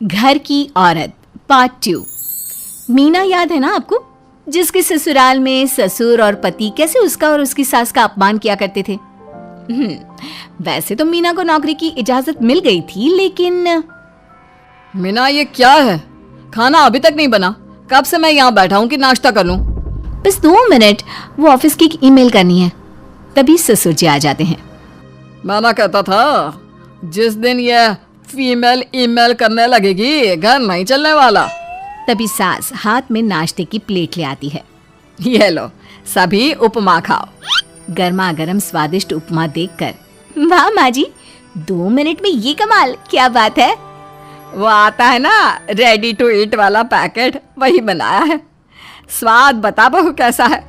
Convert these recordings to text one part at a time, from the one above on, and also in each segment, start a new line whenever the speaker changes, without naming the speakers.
घर की औरत पार्ट 2। मीना याद है ना आपको, जिसके ससुराल में ससुर और पति कैसे उसका और उसकी सास का अपमान किया करते थे। वैसे तो मीना को नौकरी की इजाजत मिल गई थी, लेकिन
मीना ये क्या है? खाना अभी तक नहीं बना। कब से मैं यहाँ बैठा हूँ कि नाश्ता कर लूँ।
बस 2 मिनट, वो ऑफिस की एक ईमेल करनी है। तभी ससुर जी आ जाते हैं।
मैंने कहता था जिस दिन ये फीमेल ईमेल करने लगेगी घर नहीं चलने वाला।
तभी सास हाथ में नाश्ते की प्लेट ले आती है।
ये लो, सभी उपमा खाओ।
गर्मा गर्म स्वादिष्ट उपमा देखकर, वाह माँ जी, 2 मिनट में ये कमाल, क्या बात है।
वो आता है ना रेडी टू ईट वाला पैकेट, वही बनाया है। स्वाद बता बहू कैसा है।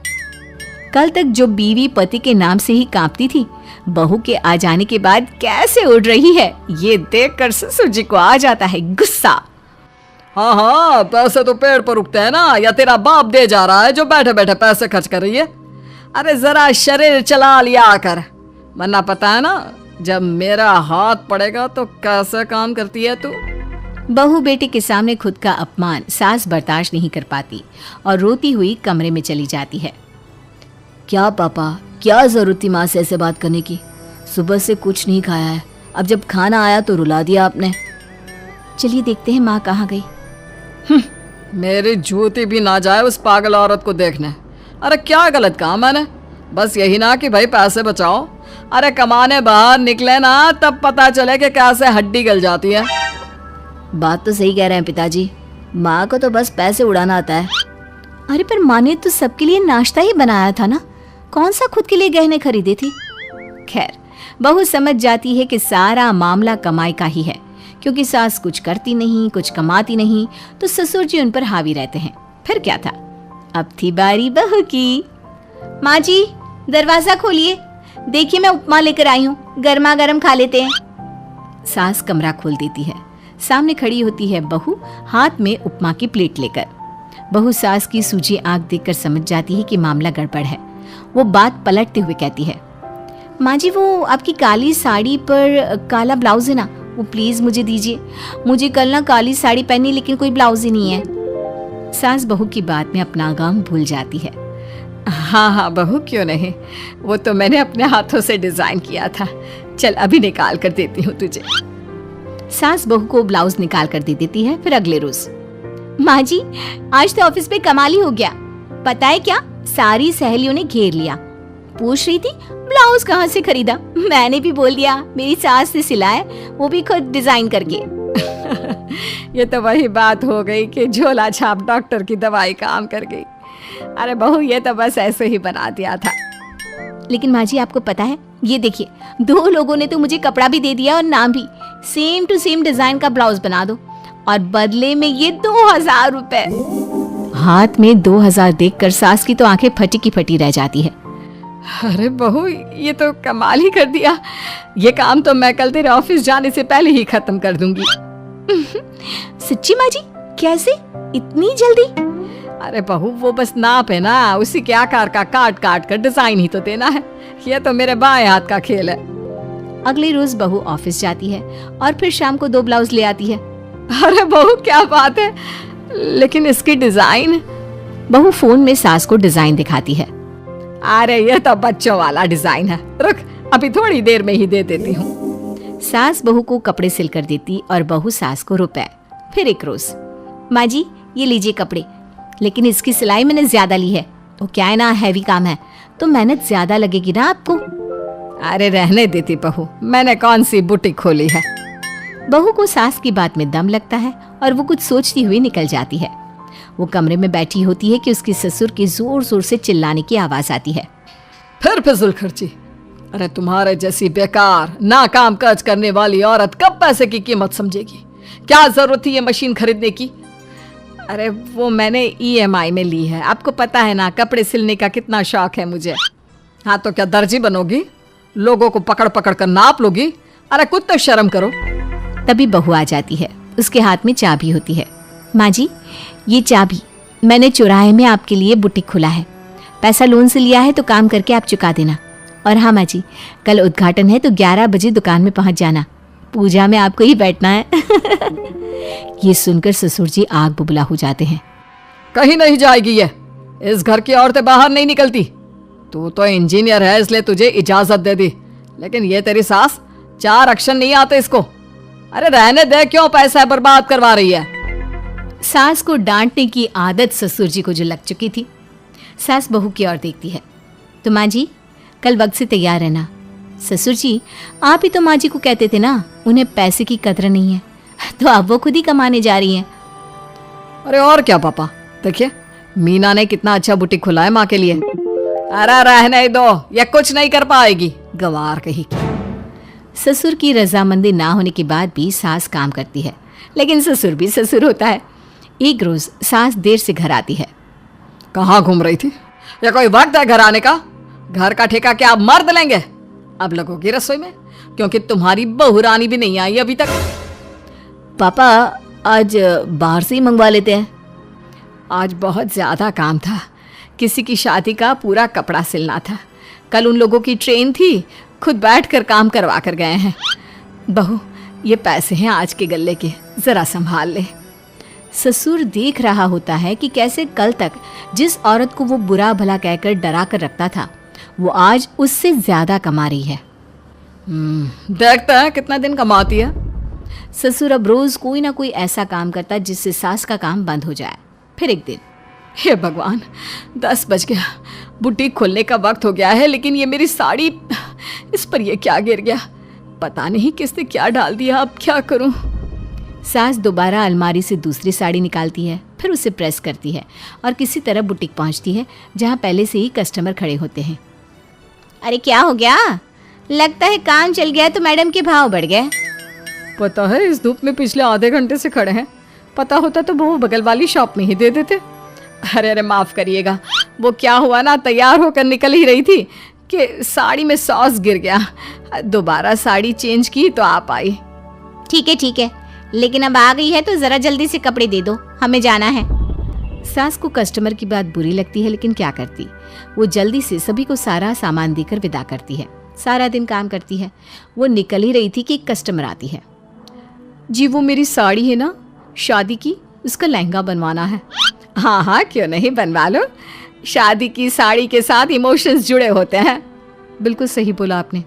कल तक जो बीवी पति के नाम से ही कांपती थी, बहू के आ जाने के बाद कैसे उड़ रही है, ये देखकर ससुर जी को आ जाता है गुस्सा।
हाँ हाँ, पैसे तो पेड़ पर उगते हैं ना, या तेरा बाप दे जा रहा है जो बैठे बैठे पैसे खर्च कर रही है। अरे जरा शरीर चला लिया कर, वरना पता है ना जब मेरा हाथ पड़ेगा तो कैसे काम करती है तू।
बहू बेटे के सामने खुद का अपमान सास बर्दाश्त नहीं कर पाती और रोती हुई कमरे में चली जाती है।
क्या पापा, क्या जरूरत थी माँ से ऐसे बात करने की? सुबह से कुछ नहीं खाया है, अब जब खाना आया तो रुला दिया आपने।
चलिए देखते हैं माँ कहाँ गई।
मेरी जूती भी ना जाए उस पागल औरत को देखने। अरे क्या गलत कहा मैंने? बस यही ना कि भाई पैसे बचाओ। अरे कमाने बाहर निकले ना तब पता चले कि कैसे हड्डी गल जाती है।
बात तो सही कह रहे हैं पिताजी, माँ को तो बस पैसे उड़ाना आता है।
अरे पर माँ ने तो सबके लिए नाश्ता ही बनाया था ना, कौन सा खुद के लिए गहने खरीदे थे। खैर, बहू समझ जाती है कि सारा मामला कमाई का ही है, क्योंकि सास कुछ करती नहीं, कुछ कमाती नहीं, तो ससुर जी उन पर हावी रहते हैं। फिर क्या था, अब थी बारी बहू की। माँ जी, दरवाजा खोलिए, देखिए मैं उपमा लेकर आई हूँ, गर्मा गर्म खा लेते हैं। सास कमरा खोल देती है। सामने खड़ी होती है बहू, हाथ में उपमा की प्लेट लेकर। बहू सास की सूजी आंख देखकर समझ जाती है कि मामला गड़बड़ है। वो बात पलटते हुए कहती है, माँ जी वो आपकी काली साड़ी पर काला ब्लाउज है ना, वो प्लीज मुझे दीजिए। मुझे कल ना काली साड़ी पहनी, लेकिन कोई ब्लाउज ही नहीं है। सास बहू की बात में अपना गम भूल जाती है।
हाँ हाँ बहू, क्यों नहीं, वो तो मैंने अपने हाथों से डिजाइन किया था। चल अभी निकाल कर देती हूँ तुझे।
सास बहू को ब्लाउज निकाल कर दे देती है। फिर अगले रोज, माँ जी आज तो ऑफिस पे कमाल ही हो गया। पता है क्या, सारी सहेलियों ने घेर लिया, पूछ रही थी ब्लाउज कहाँ से खरीदा। मैंने भी बोल दिया मेरी सास ने सिलाया, वो भी खुद डिजाइन करके।
ये तो वही बात हो गई कि झोला छाप डॉक्टर की दवाई काम कर गई। अरे बहू, ये तो बस ऐसे ही बना दिया था।
लेकिन माँ जी आपको पता है, ये देखिए 2 लोगों ने तो मुझे कपड़ा भी दे दिया और नाम भी, सेम टू सेम डिजाइन का ब्लाउज बना दो, और बदले में ये 2000 रुपए। हाथ में 2000 देखकर सास की तो आंखें फटी की फटी रह जाती है।
अरे बहू, ये तो कमाल ही कर दिया। ये काम तो मैं कल तेरे ऑफिस जाने से पहले ही खत्म कर दूंगी।
सच्ची माँ जी, कैसे इतनी जल्दी?
अरे बहू, वो बस नाप है ना, उसी के आकार का काट काट कर डिजाइन ही तो देना है। ये तो मेरे बाएं हाथ का खेल है।
अगले रोज बहू ऑफिस जाती है और फिर शाम को 2 ब्लाउज ले आती है।
अरे बहू क्या बात है, लेकिन इसकी डिजाइन।
बहू फोन में सास को डिजाइन दिखाती है।
अरे ये तो बच्चों वाला डिजाइन है, रुक अभी थोड़ी देर में ही दे देती हूँ।
सास बहू को कपड़े सिल कर देती और बहू सास को रुपए। फिर एक रोज, माँ जी ये लीजिए कपड़े, लेकिन इसकी सिलाई मैंने ज्यादा ली है। वो क्या है ना, हैवी काम है तो मेहनत ज्यादा लगेगी ना आपको।
अरे रहने देती बहू, मैंने कौन सी बुटीक खोली है।
बहू को सास की बात में दम लगता है और वो कुछ सोचती हुई निकल जाती है। वो कमरे में बैठी होती है कि उसके ससुर के जोर जोर से चिल्लाने की आवाज आती है।
फिर फिजूल खर्ची। अरे तुम्हारे जैसी बेकार नाकाम काज करने वाली औरत कब पैसे की कीमत समझेगी। क्या जरूरत थी ये मशीन खरीदने की? अरे वो मैंने EMI में ली है, आपको पता है ना कपड़े सिलने का कितना शौक है मुझे। हाँ तो क्या दर्जी बनोगी, लोगों को पकड़ पकड़ कर नाप लोगी? अरे कुछ तो शर्म करो।
तभी बहू आ जाती है, उसके हाथ में चाबी होती है। माँ जी ये चाबी मैंने चौराहे में आपके लिए बुटीक खुला है, पैसा लोन से लिया है तो काम करके आप चुका देना। और हाँ माँ जी, कल उद्घाटन है तो 11 बजे दुकान में पहुँच जाना, पूजा में आपको ही बैठना है। ये सुनकर ससुर जी आग बुबला हो जाते हैं।
कहीं नहीं जाएगी ये, इस घर की औरतें बाहर नहीं निकलती। तू तो इंजीनियर है इसलिए तुझे इजाजत दे दी, लेकिन ये तेरी सास 4 अक्षर नहीं आते इसको। अरे रहने दे, क्यों पैसा बर्बाद करवा रही है।
सास को डांटने की आदत ससुर जी को जो लग चुकी थी। सास बहू की ओर देखती है। तो माँ जी कल वक्त से तैयार रहना। ससुर जी आप ही तो माँ जी को कहते थे ना उन्हें पैसे की कदर नहीं है, तो अब वो खुद ही कमाने जा रही हैं।
अरे और क्या पापा, देखिए मीना ने कितना अच्छा बुटीक खुला है माँ के लिए। अरे रहने दो, ये कुछ नहीं कर पाएगी, गवार कही की।
ससुर की रजामंदी ना होने के बाद भी सास काम करती है, लेकिन ससुर भी ससुर होता है। एक रोज सास देर से घर आती है।
कहाँ घूम रही थी? या कोई वक्त है घर आने का? घर का ठेका क्या आप मर्द लेंगे? अब लगोगी रसोई में, क्योंकि तुम्हारी बहू रानी भी नहीं आई अभी तक।
पापा आज बाहर से ही मंगवा लेते हैं।
आज बहुत ज्यादा काम था, किसी की शादी का पूरा कपड़ा सिलना था। कल उन लोगों की ट्रेन थी, खुद बैठकर काम करवा कर गए हैं। बहू ये पैसे हैं आज के गल्ले के, जरा संभाल ले।
ससुर देख रहा होता है कि कैसे कल तक जिस औरत को वो बुरा भला कहकर डरा कर रखता था, वो आज उससे ज्यादा कमा रही है।
देखता है कितना दिन कमाती है।
ससुर अब रोज कोई ना कोई ऐसा काम करता जिससे सास का काम बंद हो जाए। फिर एक दिन,
हे भगवान 10 बज गया, बुटीक खोलने का वक्त हो गया है, लेकिन ये मेरी साड़ी, इस पर ये क्या गिर गया? पता नहीं किसने क्या डाल दिया, अब क्या करूं?
सास दोबारा अलमारी से दूसरी साड़ी निकालती है, फिर उसे प्रेस करती है और किसी तरह बुटीक पहुंचती है जहां पहले से ही कस्टमर खड़े होते हैं। अरे क्या हो गया? लगता है काम चल गया तो मैडम के भाव बढ़ गए।
पता है इस धूप में पिछले आधे घंटे से खड़े हैं, पता होता तो वो बगल वाली शॉप में ही दे देते। अरे अरे माफ करिएगा, वो क्या हुआ ना, तैयार होकर निकल ही रही थी कि साड़ी में सॉस गिर गया। दोबारा साड़ी चेंज की तो आप आई।
ठीक है, लेकिन अब आ गई है तो जरा जल्दी से कपड़े दे दो, हमें जाना है। सास को कस्टमर की बात बुरी लगती है, लेकिन क्या करती, वो जल्दी से सभी को सारा सामान देकर विदा करती है। सारा दिन काम करती है। वो निकल ही रही थी कि एक कस्टमर आती है।
जी वो मेरी साड़ी है ना शादी की, उसका लहंगा बनवाना है। हाँ हाँ क्यों नहीं, बनवा लो। शादी की साड़ी के साथ इमोशंस जुड़े होते हैं। बिल्कुल सही बोला आपने,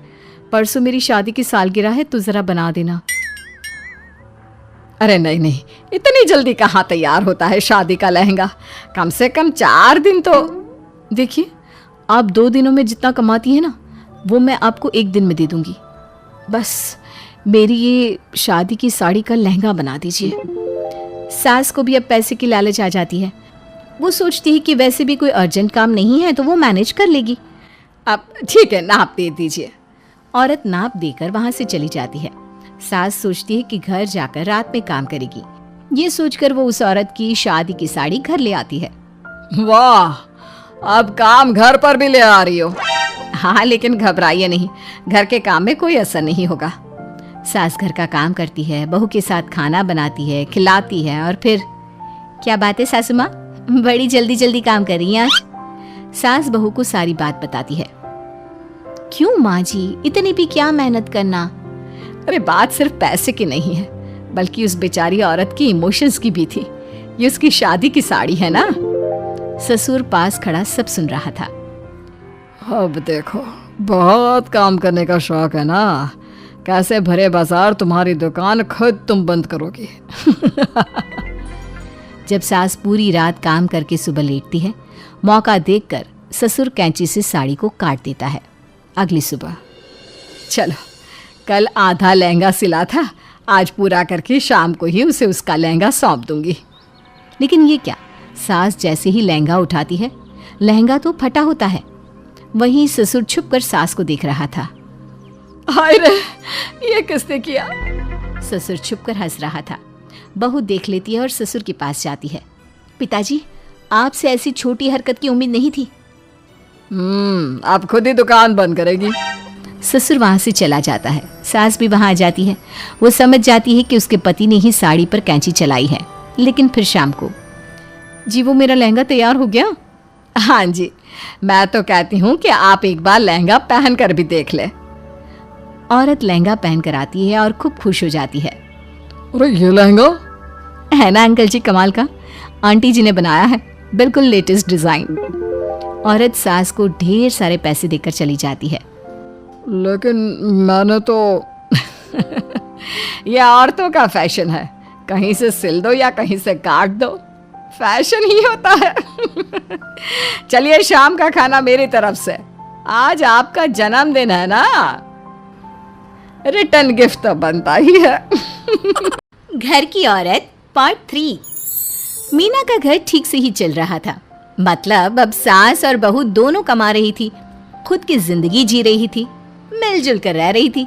परसों मेरी शादी की सालगिरह है तो जरा बना देना। अरे नहीं, इतनी जल्दी कहाँ तैयार होता है शादी का लहंगा, कम से कम 4 दिन तो। देखिए आप 2 दिनों में जितना कमाती है ना, वो मैं आपको 1 दिन में दे दूंगी। बस मेरी ये शादी की साड़ी का लहंगा बना दीजिए।
सास को भी अब पैसे की लालच आ जाती है। वो सोचती है कि वैसे भी कोई अर्जेंट काम नहीं है तो वो मैनेज कर लेगी।
अब ठीक है, नाप दे दीजिए।
औरत नाप देकर वहां से चली जाती है। सास सोचती है कि घर जाकर रात में काम करेगी। ये सोचकर वो उस औरत की शादी की साड़ी घर ले आती है।
वाह, अब काम घर पर भी ले आ रही हो।
हाँ, लेकिन घबराइए नहीं, घर के काम में कोई असर नहीं होगा। सास घर का काम करती है, बहू के साथ खाना बनाती है, खिलाती है और फिर क्या बात है सासू माँ, बड़ी जल्दी जल्दी काम कर रही हैं आज। सास बहू को सारी बात बताती है। क्यों माँ जी, इतनी भी क्या मेहनत करना?
अरे बात सिर्फ पैसे की नहीं है, बल्कि उस बेचारी औरत की इमोशंस की भी थी। ये उसकी शादी की साड़ी है ना।
ससुर पास खड़ा सब सुन रहा था।
अब देखो, बहुत काम करने का शौक है ना, कैसे भरे बाजार तुम्हारी दुकान खुद तुम बंद करोगी।
जब सास पूरी रात काम करके सुबह लेटती है, मौका देखकर ससुर कैंची से साड़ी को काट देता है। अगली सुबह,
चलो कल आधा लहंगा सिला था, आज पूरा करके शाम को ही उसे उसका लहंगा सौंप दूंगी।
लेकिन ये क्या, सास जैसे ही लहंगा उठाती है, लहंगा तो फटा होता है। वहीं ससुर छुपकर सास को देख रहा था।
हाय रे, ये किसने किया?
ससुर छुपकर हंस रहा था। बहू देख लेती है और ससुर के पास जाती है। पिताजी, आपसे ऐसी छोटी हरकत की उम्मीद नहीं थी।
आप खुद ही दुकान बंद करेगी।
ससुर वहां से चला जाता है। सास भी वहां आ जाती है। वो समझ जाती है कि उसके पति ने ही साड़ी पर कैंची चलाई है। लेकिन फिर शाम को,
जी वो मेरा लहंगा तैयार हो गया? हाँ जी, मैं तो कहती हूँ कि आप एक बार लहंगा पहन कर भी देख ले।
औरत लहंगा पहन कर आती है और खूब खुश हो जाती है।
अरे ये लहंगा?
है ना अंकल जी कमाल का, आंटी जी ने बनाया है, बिल्कुल लेटेस्ट डिजाइन। औरत सास को ढेर सारे पैसे देकर चली जाती है।
लेकिन मैंने तो ये औरतों का फैशन है, कहीं से सिल दो या कहीं से काट दो, फैशन ही होता है। चलिए शाम का खाना मेरी तरफ से, आज आपका जन्मदिन है ना, रिटर्न गिफ्ट तो बनता ही है।
घर की औरत पार्ट 3। मीना का घर ठीक से ही चल रहा था, मतलब अब सास और बहू दोनों कमा रही थी, खुद की जिंदगी जी रही थी, मिलजुल कर रह रही थी।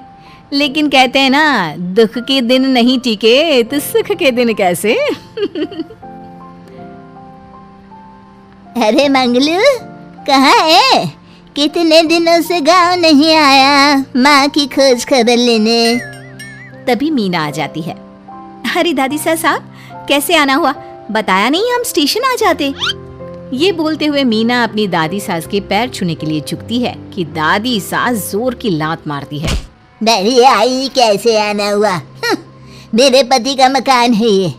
लेकिन कहते हैं ना, दुख के दिन नहीं टिके तो सुख के दिन कैसे।
अरे मंगलू, कहाँ है? कितने दिनों से गांव नहीं आया माँ की खोज खबर लेने।
तभी मीना आ जाती है। अरे दादी साहब, कैसे आना हुआ, बताया नहीं हम स्टेशन आ जाते। ये बोलते हुए मीना अपनी दादी सास के पैर छूने के लिए झुकती है कि दादी सास जोर की लात मारती है।
बड़ी आई, कैसे आना हुआ? मेरे पति का मकान है ये,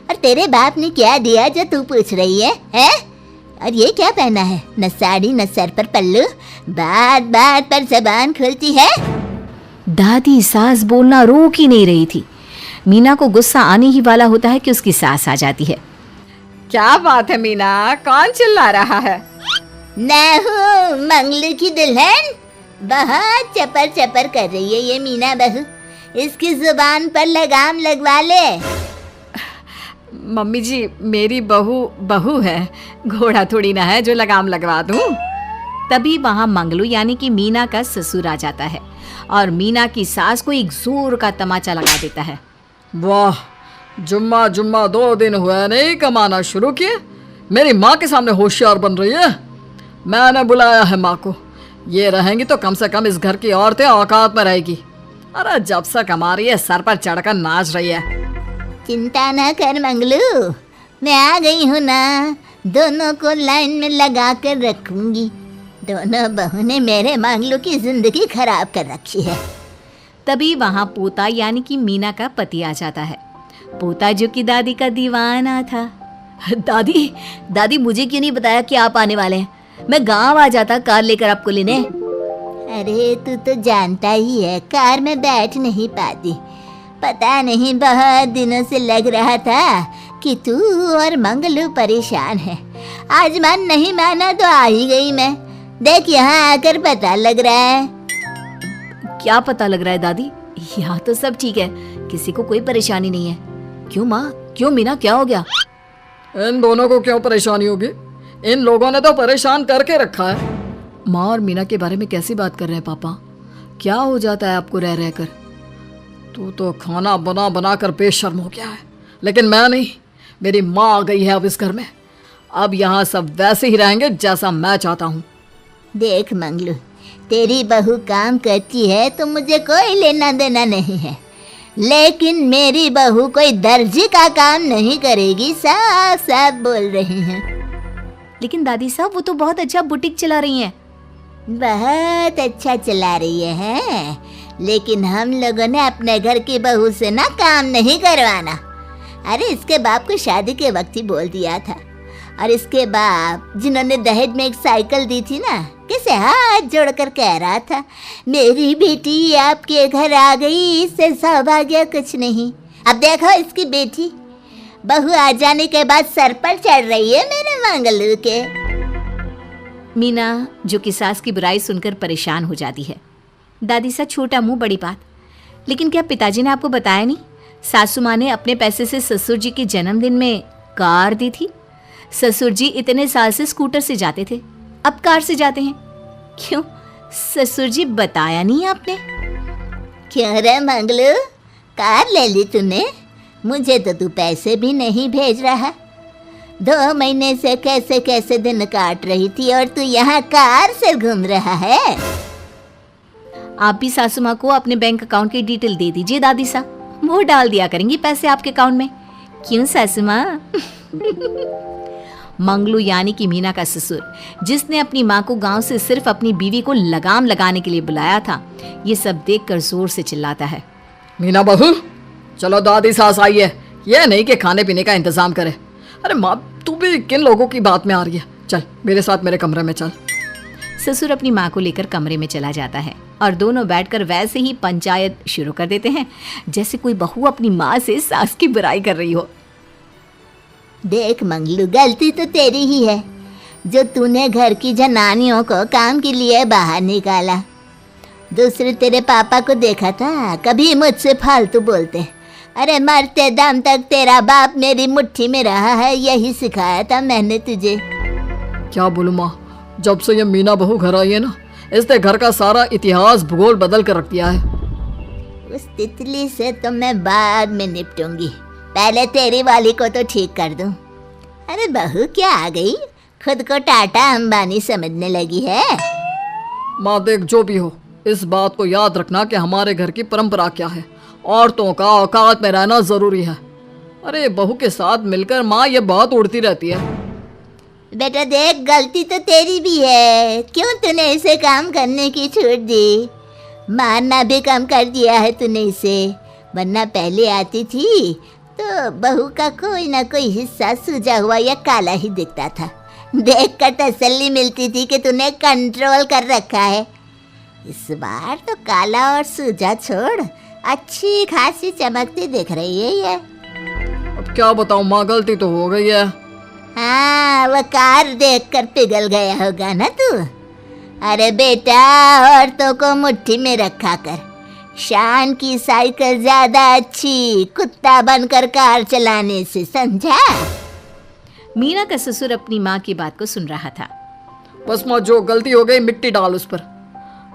और तेरे बाप ने क्या दिया जो तू पूछ रही है, हैं? और ये क्या पहना है? न साड़ी न सर पर पल्लू, बात बात पर जबान खुलती है।
दादी सास बोलना रोक ही नहीं रही थी। मीना को गुस्सा आने ही वाला होता है कि उसकी सास आ जाती है।
क्या बात है मीना, कौन चिल्ला रहा है?
मैं हूँ मंगलू की दुल्हन। बहुत चपर चपर कर रही है ये मीना बहू, इसकी जुबान पर लगाम लगवा ले।
मम्मी जी, मेरी बहू है, घोड़ा थोड़ी ना है जो लगाम लगवा दूं।
तभी वहां मंगलू यानी कि मीना का ससुर आ जाता है और मीना की सास को एक जोर का तमाचा लगा देता है।
वाह, जुम्मा 2 दिन हुआ नहीं कमाना शुरू किए, मेरी माँ के सामने होशियार बन रही है। मैंने बुलाया है माँ को, ये रहेंगी तो कम से कम इस घर की औरतें औकात में रहेगी। अरे जब से कमा रही है सर पर चढ़कर नाच रही है।
चिंता ना कर मंगलू, मैं आ गई हूँ ना, दोनों को लाइन में लगा कर रखूंगी। दोनों बहू ने मेरे मंगलू की जिंदगी खराब कर रखी है।
तभी वहां पोता यानी कि मीना का पति आ जाता है। पोता जो कि दादी का दीवाना था।
दादी दादी, मुझे क्यों नहीं बताया कि आप आने वाले हैं? मैं गांव आ जाता कार लेकर आपको लेने।
अरे तू तो जानता ही है, कार में बैठ नहीं पाती। पता नहीं, बहुत दिनों से लग रहा था कि तू और मंगलू परेशान है। आज मन नहीं माना तो आ ही गई मैं। देख, यहाँ आकर पता लग रहा है।
क्या पता लग रहा है दादी? यहाँ तो सब ठीक है, किसी को कोई परेशानी नहीं है। क्यों माँ, क्यों मीना, क्या हो गया?
इन दोनों को क्यों परेशानी होगी? इन लोगों ने तो परेशान करके रखा है।
माँ और मीना के बारे में कैसी बात कर रहे हैं पापा? क्या हो जाता है आपको रह रहकर?
तू तो खाना बना बना कर बेशर्म हो गया है, लेकिन मैं नहीं। मेरी माँ आ गई है अब इस घर में, अब यहाँ सब वैसे ही रहेंगे जैसा मैं चाहता हूँ।
देख मंगलू, तेरी बहू काम करती है तो मुझे कोई लेना देना नहीं है, लेकिन मेरी बहू कोई दर्जी का काम नहीं करेगी, साफ साफ बोल रही हैं।
लेकिन दादी साहब, वो तो बहुत अच्छा बुटीक चला रही हैं।
बहुत अच्छा चला रही है, लेकिन हम लोगों ने अपने घर की बहू से ना काम नहीं करवाना। अरे इसके बाप को शादी के वक्त ही बोल दिया था, और इसके बाप जिन्होंने दहेज में एक साइकिल दी थी ना, किसे हाथ जोड़कर कह रहा था, मेरी बेटी आपके घर आ गई, इससे सौभाग्य कुछ नहीं। अब देखो इसकी बेटी, बहू आ जाने के बाद सर पर चढ़ रही है मेरे मंगलू के।
मीना जो कि सास की बुराई सुनकर परेशान हो जाती है। दादी सा छोटा मुंह बड़ी बात। लेकिन क्या पिताजी ने आपको बताया नहीं? सासू माँ ने अपने पैसे से ससुर जी के जन्मदिन में कार दी थी। ससुर जी इतने साल से स्कूटर से जाते थे, अब कार से जाते हैं। क्यों ससुर जी, बताया नहीं आपने?
क्यों रे मंगलू, कार ले ली तूने? मुझे तो तू पैसे भी नहीं भेज रहा। 2 महीने से कैसे कैसे दिन काट रही थी और तू यहाँ कार से घूम रहा है।
आप भी सासू माँ को अपने बैंक अकाउंट की डिटेल दे दीजिए दादी सा, वो डाल दिया करेंगी पैसे आपके अकाउंट में। क्यों सासू माँ? मंगलू यानी कि मीना का ससुर, जिसने अपनी माँ को गांव से सिर्फ अपनी बीवी को लगाम लगाने के लिए बुलाया था, ये सब देखकर जोर से चिल्लाता है।
मीना बहू, चलो दादी सास आई है, यह नहीं कि खाने पीने का इंतजाम करे। अरे माँ, तू भी किन लोगों की बात में आ रही है? चल मेरे साथ मेरे कमरे में चल।
ससुर अपनी माँ को लेकर कमरे में चला जाता है और दोनों बैठकर वैसे ही पंचायत शुरू कर देते हैं जैसे कोई बहू अपनी माँ से सास की बुराई कर रही हो।
देख मंगलू, गलती तो तेरी ही है जो तूने घर की जनानियों को काम के लिए बाहर निकाला। दूसरे तेरे पापा को देखा था, कभी मुझसे फालतू बोलते। अरे मरते दम तक तेरा बाप मेरी मुट्ठी में रहा है, यही सिखाया था मैंने तुझे।
क्या बोलूं माँ, जब से ये मीना बहू घर आई है ना, इसने घर का सारा इतिहास भूगोल बदल कर रख दिया है।
उस तितली से तो मैं बाद में निपटूंगी, पहले तेरी वाली को तो ठीक कर दूं। अरे बहू क्या आ गई, खुद को टाटा अंबानी समझने लगी है।
माँ देख, जो भी हो, इस बात को याद रखना कि हमारे घर की परंपरा क्या है। औरतों का औकात में रहना जरूरी है। अरे बहू के साथ मिलकर माँ ये बहुत उड़ती रहती है।
बेटा देख, गलती तो तेरी भी है, क्यों तूने इसे काम करने की छूट दी? मारना भी कम कर दिया है तूने इसे, वरना पहले आती थी तो बहू का कोई ना कोई हिस्सा सूजा हुआ या काला ही दिखता था। देख कर तसल्ली मिलती थी कि तूने कंट्रोल कर रखा है। इस बार तो काला और सूजा छोड़, अच्छी खासी चमकती दिख रही है ये।
अब क्या बताऊं माँ, गलती तो हो गई है।
हाँ, वो कार देखकर पिघल गया होगा ना तू। अरे बेटा, औरतों को मुट्ठी में रखा कर। शान की साइकिल ज्यादा अच्छी कुत्ता बनकर कार चलाने से, समझा?
मीना का ससुर अपनी माँ की बात को सुन रहा था।
बस माँ, जो गलती हो गई मिट्टी डाल उस पर।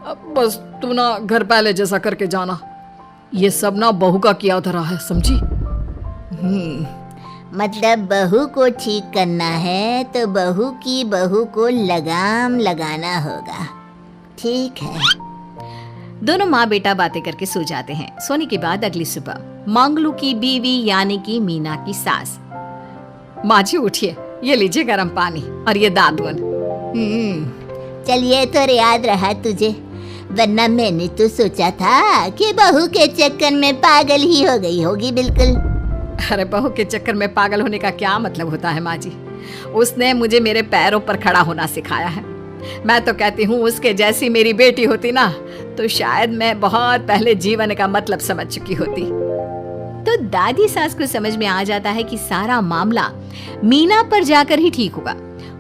अब बस तू ना घर पहले जैसा करके जाना। ये सब ना बहू का किया धरा है, समझी?
मतलब बहू को ठीक करना है तो बहू को लगाम लगाना होगा। ठीक है।
दोनों माँ बेटा बातें करके सो जाते हैं। सोने के बाद अगली सुबह मंगलू की बीवी यानी कि मीना की सास, माँ जी उठिए, ये लीजिए गर्म पानी और ये दादुन।
चलिए, तो याद रहा तुझे, वरना मैंने तो सोचा था कि बहू के चक्कर में पागल ही हो गई होगी बिल्कुल।
अरे बहू के चक्कर में पागल होने का क्या मतलब होता है माँ जी? उसने मुझे मेरे पैरों पर खड़ा होना सिखाया है। मैं तो कहती हूँ उसके जैसी मेरी बेटी होती ना तो शायद मैं बहुत पहले जीवन का मतलब समझ चुकी होती। तो दादी सास को समझ में आ जाता है कि सारा मामला मीना पर जाकर ही ठीक होगा।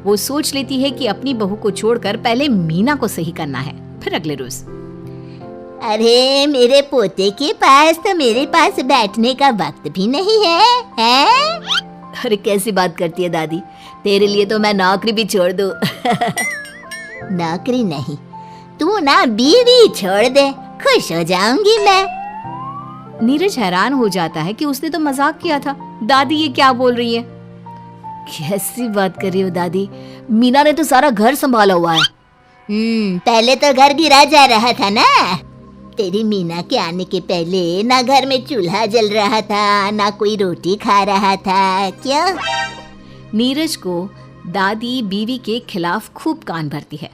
वो सोच लेती है कि अपनी बहू को छोड़कर पहले मीना को सही करना है। फिर अगले रोज,
अरे मेरे पोते के पास तो मेरे पास बैठने का वक्त भी नहीं है, हैं?
अरे कैसी बात करती है दादी, तेरे लिए तो मैं नौकरी भी छोड़ दूं।
नौकरी नहीं, तू ना बीवी छोड़ दे, खुश हो जाऊंगी मैं।
नीरज हैरान हो जाता है कि उसने तो मजाक किया था। दादी ये क्या बोल रही है?
कैसी बात कर रही हो दादी, मीना ने तो सारा घर संभाला हुआ है।
पहले तो घर गिरा जा रहा था ना। तेरी मीना के आने के पहले ना घर में चूल्हा जल रहा था, ना कोई रोटी खा रहा था। क्यों?
नीरज को दादी बीवी के खिलाफ खूब कान भरती है।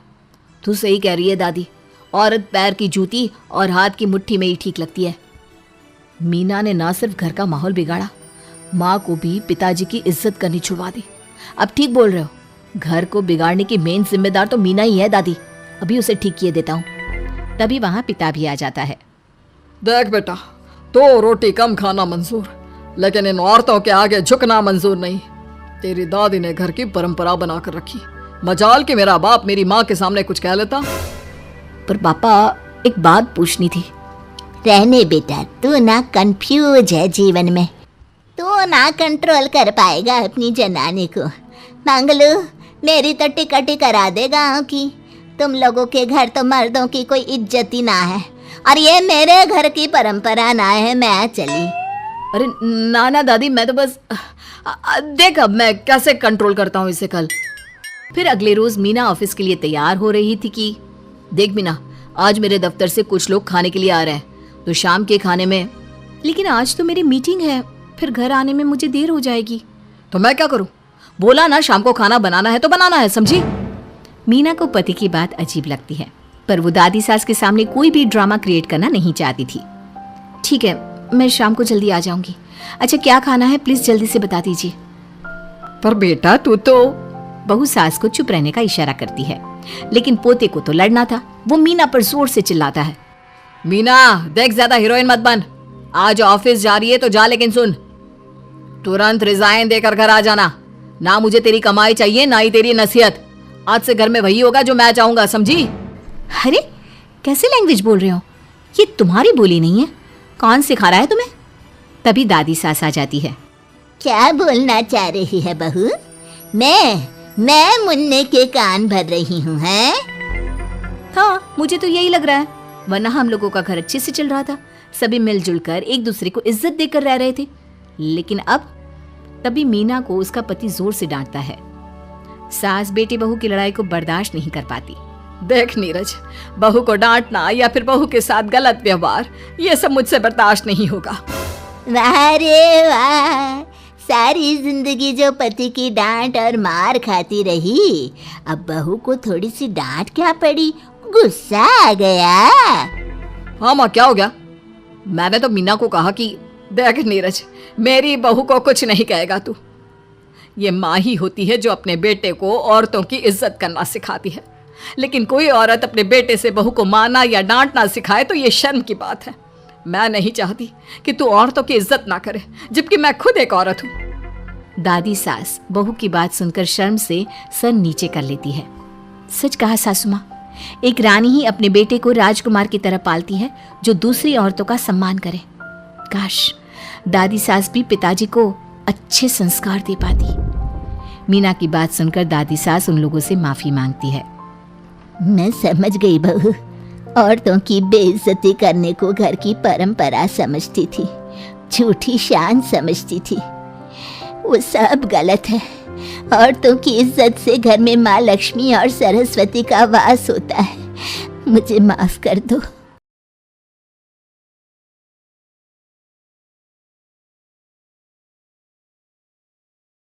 तू सही कह रही है दादी, औरत पैर की जूती और हाथ की मुट्ठी में ही ठीक लगती है। मीना ने ना सिर्फ घर का माहौल बिगाड़ा, माँ को भी पिताजी की इज्जत करनी छुड़वा दी। अब ठीक बोल रहे हो, घर को बिगाड़ने की मेन जिम्मेदार तो मीना ही है दादी। अभी उसे ठीक किए देता हूँ।
तभी वहाँ पिता भी आ जाता है।
देख बेटा, तो रोटी कम खाना मंजूर, लेकिन इन औरतों के आगे झुकना मंजूर नहीं। तेरी दादी ने घर की परंपरा बनाकर रखी, मजाल कि मेरा बाप मेरी माँ के सामने कुछ कह लेता।
पर पापा, एक बात पूछनी थी।
रहने बेटा, तू ना कंफ्यूज है जीवन में, तू ना कंट्रोल कर पाएगा अपनी जनानी को। मंगलू, मेरी तो टिकट ही करा दे गाँव की। तुम लोगों के घर तो मर्दों की कोई इज्जत ही ना है, और ये मेरे घर की परंपरा ना है। मैं चली।
अरे ना ना दादी, मैं तो बस देख अब मैं कैसे कंट्रोल करता हूँ इसे कल।
फिर अगले रोज मीना ऑफिस के लिए तैयार हो रही थी कि
देख मीना, आज मेरे दफ्तर से कुछ लोग खाने के लिए आ रहे हैं, तो शाम के खाने में।
लेकिन आज तो मेरी मीटिंग है, फिर घर आने में मुझे देर हो जाएगी।
तो मैं क्या करूँ? बोला ना शाम को खाना बनाना है तो बनाना है, समझी?
मीना को पति की बात अजीब लगती है, पर वो दादी सास के सामने कोई भी ड्रामा क्रिएट करना नहीं चाहती थी। ठीक है, मैं शाम को जल्दी आ जाऊंगी, अच्छा क्या खाना है प्लीज जल्दी से बता दीजिए।
पर बेटा तू तो।
बहू सास को चुप रहने का इशारा करती है, लेकिन पोते को तो लड़ना था। वो मीना पर जोर से चिल्लाता है।
मीना देख, ज्यादा हीरोइन मत बन। आज ऑफिस जा रही है तो जा, लेकिन सुन, तुरंत रिजाइन देकर घर आ जाना। ना मुझे तेरी कमाई चाहिए, ना ही तेरी नसीहत। आज से घर में वही होगा जो मैं चाहूंगा, समझी?
अरे कैसे लैंग्वेज बोल रहे हो, ये तुम्हारी बोली नहीं है। कौन सिखा रहा है तुम्हें? तभी दादी सास आ जाती है।
क्या बोलना चाह रही है बहू? मैं मुन्ने के कान भर रही हूँ, हैं?
हाँ मुझे तो यही लग रहा है, वरना हम लोगों का घर अच्छे से चल रहा था। सभी मिलजुल कर एक दूसरे को इज्जत देकर रह रहे थे। लेकिन अब तभी मीना को उसका पति जोर से डांटता है। सास बेटी बहू की लड़ाई को बर्दाश्त नहीं कर पाती।
देख नीरज, बहू को डांटना या फिर बहू के साथ गलत व्यवहार, ये सब मुझसे बर्दाश्त नहीं होगा।
वाह रे वाह, सारी जिंदगी जो पति की डांट और मार खाती रही, अब बहू को थोड़ी सी डांट क्या पड़ी, गुस्सा आ गया।
हाँ माँ, क्या हो गया? मैंने तो मीना को कहा कि देख नीरज, मेरी बहू को कुछ नहीं कहेगा तू। ये माँ ही होती है जो अपने बेटे को औरतों की इज्जत करना सिखाती है, लेकिन कोई औरत अपने बेटे से बहू को मारना या डांटना सिखाए तो ये शर्म की बात है। मैं नहीं चाहती कि तू औरतों की इज्जत ना करे, जबकि मैं खुद एक औरत हूँ।
दादी सास बहू की बात सुनकर शर्म से सर नीचे कर लेती है। सच कहा सासू माँ, एक रानी ही अपने बेटे को राजकुमार की तरह पालती है जो दूसरी औरतों का सम्मान करे। काश दादी सास भी पिताजी को अच्छे संस्कार दे पाती। मीना की बात सुनकर दादी सास उन लोगों से माफी मांगती है।
मैं समझ गई बहू, औरतों की बेइज्जती करने को घर की परंपरा समझती थी, झूठी शान समझती थी। वो सब गलत है। औरतों की इज्जत से घर में माँ लक्ष्मी और सरस्वती का वास होता है। मुझे माफ कर दो।